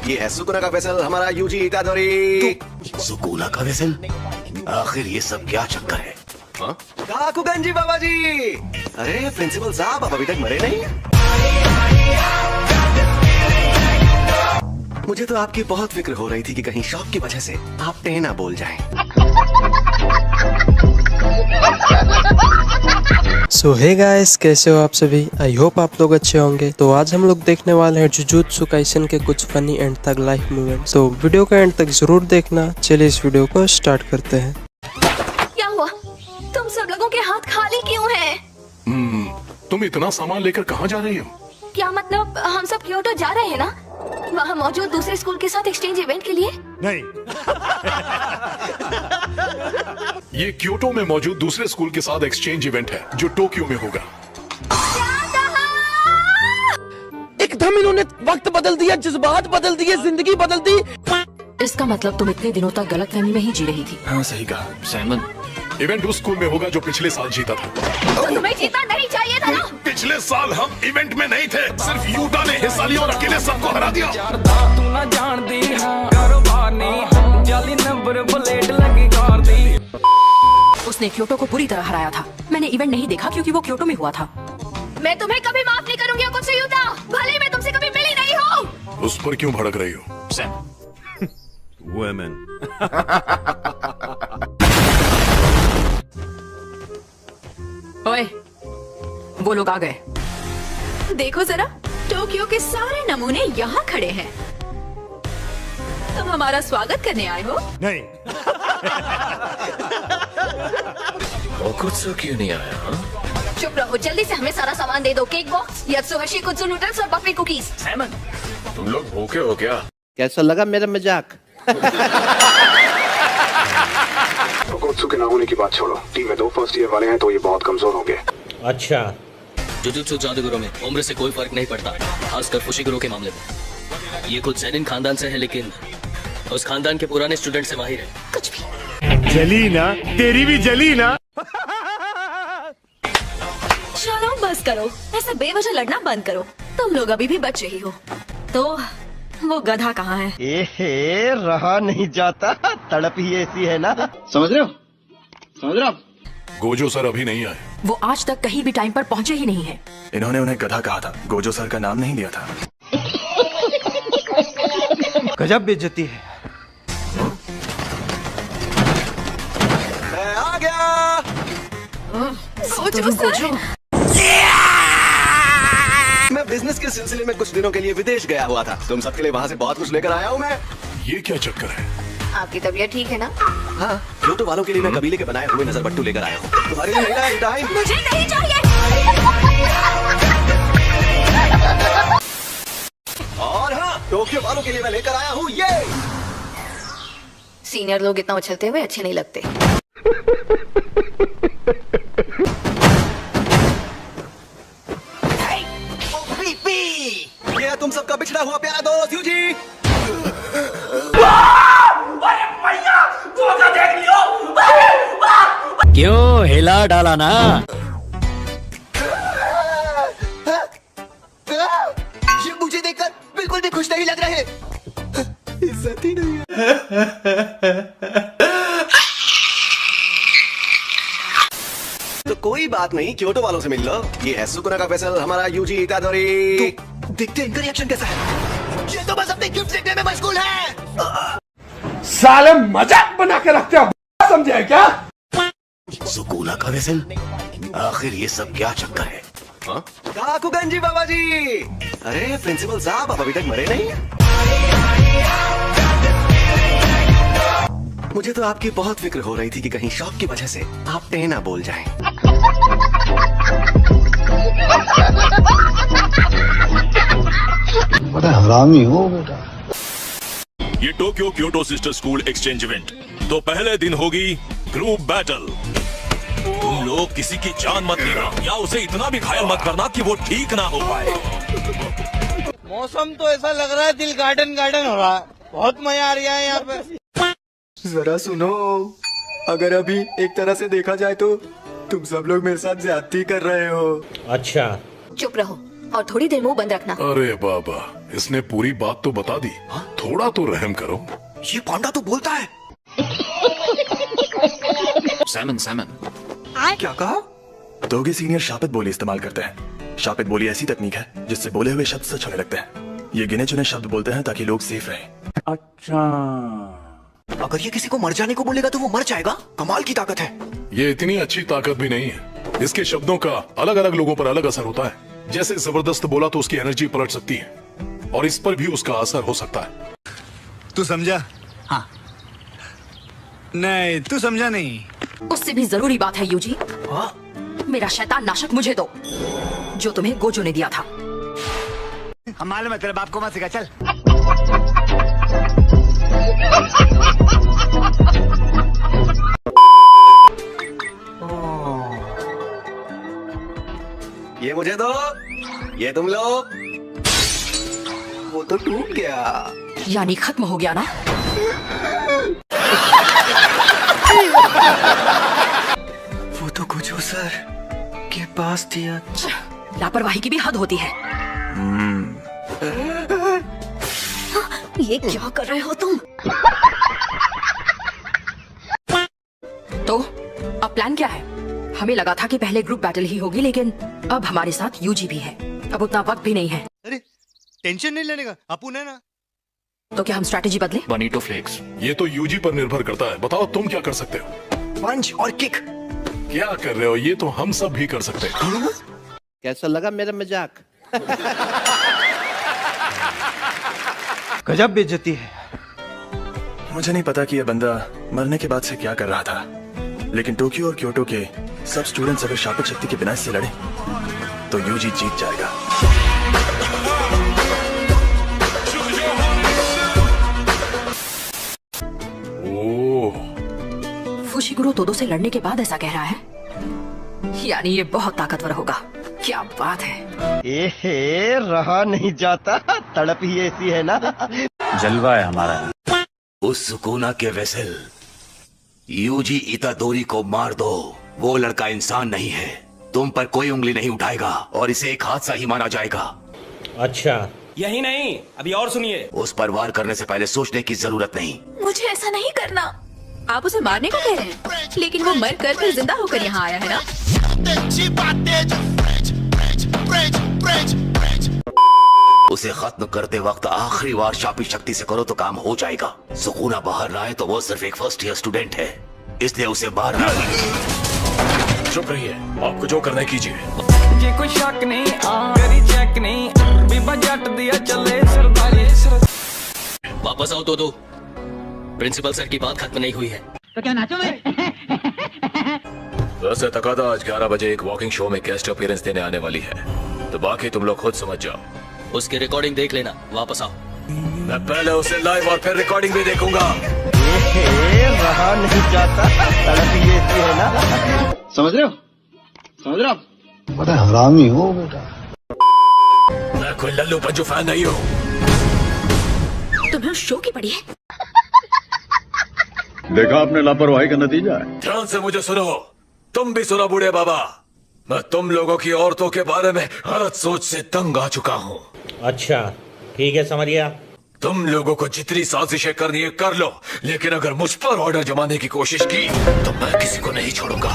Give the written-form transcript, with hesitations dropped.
ये है सुकुना का वेसल, हमारा यूजी इतादोरी। सुकुना का वेसल? आखिर ये सब क्या चक्कर है? काकुगंजी बाबा जी। अरे प्रिंसिपल साहब, आप अभी तक मरे नहीं? मुझे तो आपकी बहुत फिक्र हो रही थी कि कहीं शौक की वजह से आप टे ना बोल जाएं। सो हे गाइस, कैसे हो आप सभी? आई होप आप लोग अच्छे होंगे। तो आज हम लोग देखने वाले हैं जुजुत्सु काइसेन के कुछ funny and tug life movement. तो वीडियो का एंड तक जरूर देखना। चलिए इस वीडियो को स्टार्ट करते हैं। क्या हुआ? तुम सब लोगों के हाथ खाली क्यों हैं? तुम इतना सामान लेकर कहाँ जा रही हो? क्या मतलब? हम सब क्योटो जा रहे हैं ना, वहाँ मौजूद दूसरे स्कूल के साथ एक्सचेंज इवेंट के लिए। नहीं। ये क्योटो में मौजूद दूसरे स्कूल के साथ एक्सचेंज इवेंट है जो टोक्यो में होगा। एकदम इन्होंने वक्त बदल दिया, जज्बात बदल दिए, जिंदगी बदल दी। इसका मतलब तुम इतने दिनों तक गलतफहमी में ही जी रही थी। हाँ सही कहा सैमन। इवेंट उस स्कूल में होगा जो पिछले साल जीता था। तो तुम्हें जीतना नहीं चाहिए था ना? पिछले साल हम इवेंट में नहीं थे, सिर्फ यूटा ने हिस्सा लिया और अकेले सबको हरा दिया। उसने क्योटो को पूरी तरह हराया था। मैंने इवेंट नहीं देखा क्योंकि वो क्योटो में हुआ था। मैं तुम्हें कभी माफ नहीं करूंगी कुछ यूटा, भले मैं तुमसे कभी मिली नहीं हूँ। उस पर क्यों भड़क रही हो सैम? वुमेन। ओए, वो लोग आ गए। देखो जरा, टोक्यो के सारे नमूने यहाँ खड़े हैं। तुम हमारा स्वागत करने आए हो? नहीं। वो कुछ क्यों नहीं आया? हाँ? चुप रहो, जल्दी से हमें सारा सामान दे दो। केक बॉक्स, यात्सुहशी, कुत्सु नूडल्स और बफे कुकीज। सैमन, तुम लोग भूखे हो क्या? कैसा लगा मेरा मजाक? कोत्सु के ना होने की बात छोड़ो, टीम में 2 फर्स्ट ईयर वाले हैं तो ये बहुत कमजोर होंगे। अच्छा, जुजुत्सु जादूगरों में उम्र से कोई फर्क नहीं पड़ता, खासकर फुशिगुरु के मामले में। ये खुद सेनिन खानदान से है, लेकिन उस खानदान के पुराने स्टूडेंट से माहिर है। कुछ भी जली ना, तेरी भी जली ना। चलो बस करो, ऐसे बेवजह लड़ना बंद करो। तुम लोग अभी भी बच्चे ही हो। तो वो गधा कहाँ है? एहे, रहा नहीं जाता, तड़प ही ऐसी है ना। समझ रहे हो? गोजो सर अभी नहीं आए। वो आज तक कहीं भी टाइम पर पहुँचे ही नहीं है। इन्होंने उन्हें गधा कहा था, गोजो सर का नाम नहीं लिया था। गजब बेइज्जती है। मैं आ गया। गोजो। मैं बिजनेस के सिलसिले में कुछ दिनों के लिए विदेश गया हुआ था। तुम सबके लिए वहाँ से बहुत कुछ लेकर आया हूँ मैं। ये क्या चक्कर है? आपकी तबीयत ठीक है ना? हाँ, क्योटो वालों के लिए मैं कबीले के बनाए हुए नजरबट्टू लेकर आया हूँ। तुम्हारे लिए नहीं लाया टाइम। मुझे नहीं चाहिए। और हाँ, टोक्यो वालों के लिए मैं लेकर आया हूँ ये। सीनियर लोग इतना उछलते हुए अच्छे नहीं लगते। ये तुम सबका बिछड़ा हुआ प्यारा दोस्त यूजी। क्यों हिला डाला ना? ये मुझे देखकर बिल्कुल भी खुश नहीं लग रहे। इज्जत ही नहीं है। तो कोई बात नहीं, क्योटो वालों से मिल लो। ये है सुकुना का वेसल, हमारा यूजी इतादोरी। तो देखते हैं इनका रिएक्शन कैसा है। ये तो बस अपने गिफ्ट देखने में मशगूल है। साले मजाक बना के रखते हो, समझे क्या? सुकुना का वेसल? आखिर ये सब क्या चक्कर है? हाँ? काकुगंजी बाबा जी। अरे प्रिंसिपल साहब, आप अभी तक मरे नहीं? मुझे तो आपकी बहुत फिक्र हो रही थी कि कहीं शौक की वजह से आप टे ना बोल जाएं। बड़ा हरामी हो बेटा। ये Tokyo Kyoto sister school exchange event. तो पहले दिन होगी ग्रुप बैटल। तुम लोग किसी की जान मत लेना या उसे इतना भी घायल मत करना कि वो ठीक ना हो पाए। मौसम तो ऐसा लग रहा है दिल गार्डन गार्डन हो रहा है। बहुत मजा आ रहा है यहाँ पे। जरा सुनो, अगर अभी एक तरह से देखा जाए तो तुम सब लोग मेरे साथ ज्यादती कर रहे हो। अच्छा, चुप रहो, और थोड़ी देर मुंह बंद रखना। अरे बाबा, इसने पूरी बात तो बता दी। थोड़ा तो रहम करो। ये पांडा तो बोलता है। सैमन सैमन क्या कहा? दोगे सीनियर शापित बोली इस्तेमाल करते हैं। शापित बोली ऐसी तकनीक है जिससे बोले हुए शब्द सच होने लगते हैं। ये गिने चुने शब्द बोलते हैं ताकि लोग सेफ रहें। अच्छा, अगर ये किसी को मर जाने को बोलेगा तो वो मर जाएगा। कमाल की ताकत है। ये इतनी अच्छी ताकत भी नहीं है। इसके शब्दों का अलग अलग लोगों पर अलग असर होता है। जैसे जबरदस्त बोला तो उसकी एनर्जी पलट सकती है और इस पर भी उसका असर हो सकता है। तू समझा? हाँ। नहीं, तू समझा नहीं। उससे भी जरूरी बात है यूजी। मेरा शैतान नाशक मुझे दो, जो तुम्हें गोजो ने दिया था। हम मालूम है तेरे बाप को मत सिखा, चल। ये मुझे दो, ये तुम लो। वो तो टूट गया। यानी खत्म हो गया ना? वो तो गुजो सर के पास दिया। लापरवाही की भी हद होती है। ये क्या कर रहे हो तुम? तो अब प्लान क्या है? हमें लगा था कि पहले ग्रुप बैटल ही होगी, लेकिन अब हमारे साथ यूजी भी है। अब उतना वक्त भी नहीं है। अरे टेंशन नहीं लेने का, अपुन है ना। तो क्या हम स्ट्रैटेजी बदले? बनीटो फ्लेक्स। ये तो यूजी पर निर्भर करता है। बताओ तुम क्या कर सकते हो? पंच और किक। क्या कर रहे हो? ये तो हम सब भी कर सकते हैं। कैसा लगा मेरा मजाक? गजब बेइज्जती है। मुझे नहीं पता कि यह बंदा मरने के बाद से क्या कर रहा था, लेकिन टोक्यो और क्योटो के सब स्टूडेंट्स अगर शापित शक्ति के बिना इससे लड़े तो यूजी जीत जाएगा। फुशिगुरो तोदो से लड़ने के बाद ऐसा कह रहा है, यानी ये बहुत ताकतवर होगा। क्या बात है। एहे, रहा नहीं जाता, तड़प ही ऐसी है ना। जलवा है हमारा। उस सुकूना के वेसल यूजी इतादोरी को मार दो। वो लड़का इंसान नहीं है। तुम पर कोई उंगली नहीं उठाएगा और इसे एक हादसा ही माना जाएगा। अच्छा, यही नहीं, अभी और सुनिए। उस पर वार करने से पहले सोचने की जरूरत नहीं। मुझे ऐसा नहीं करना। आप उसे मारने को कह रहे हैं, लेकिन वो मर कर फिर जिंदा होकर यहाँ आया है ना। उसे खत्म करते वक्त आखिरी बार शापित शक्ति से करो तो काम हो जाएगा। सुकूना बाहर ना आए तो वो सिर्फ एक फर्स्ट ईयर स्टूडेंट है, इसलिए उसे मारना। चुप रहिए, आपको जो करना है कीजिए। ये कोई शक नहीं, करी चेक नहीं, बीबा जट दिया चले सरदारी। वापस आओ तो दो। प्रिंसिपल सर की बात खत्म नहीं हुई है। तो क्या नाचो मैं? वैसे तकादा आज 11 बजे एक वॉकिंग शो में गेस्ट अपीयरेंस देने आने वाली है, तो बाकी तुम लोग खुद समझ जाओ। उसकी रिकॉर्डिंग देख लेना, वापस आओ। मैं पहले उसे लाइव और फिर रिकॉर्डिंग भी देखूंगा। रहा नहीं जाता, तड़प ही ऐसी है ना। समझ रहे हो? समझ रहे हो? बड़ा हरामी हो बेटा। मैं कोई लल्लू पंजू फैन नहीं हूँ। तुम्हें उस शो की पड़ी है? देखा आपने लापरवाही का नतीजा है। ध्यान से मुझे सुनो, तुम भी सुनो बूढ़े बाबा। मैं तुम लोगों की औरतों के बारे में गलत सोच से तंग आ चुका हूँ। अच्छा, ठीक है, समझ गया। तुम लोगों को जितनी साजिशें करनी है कर लो, लेकिन अगर मुझ पर ऑर्डर जमाने की कोशिश की तो मैं किसी को नहीं छोड़ूंगा।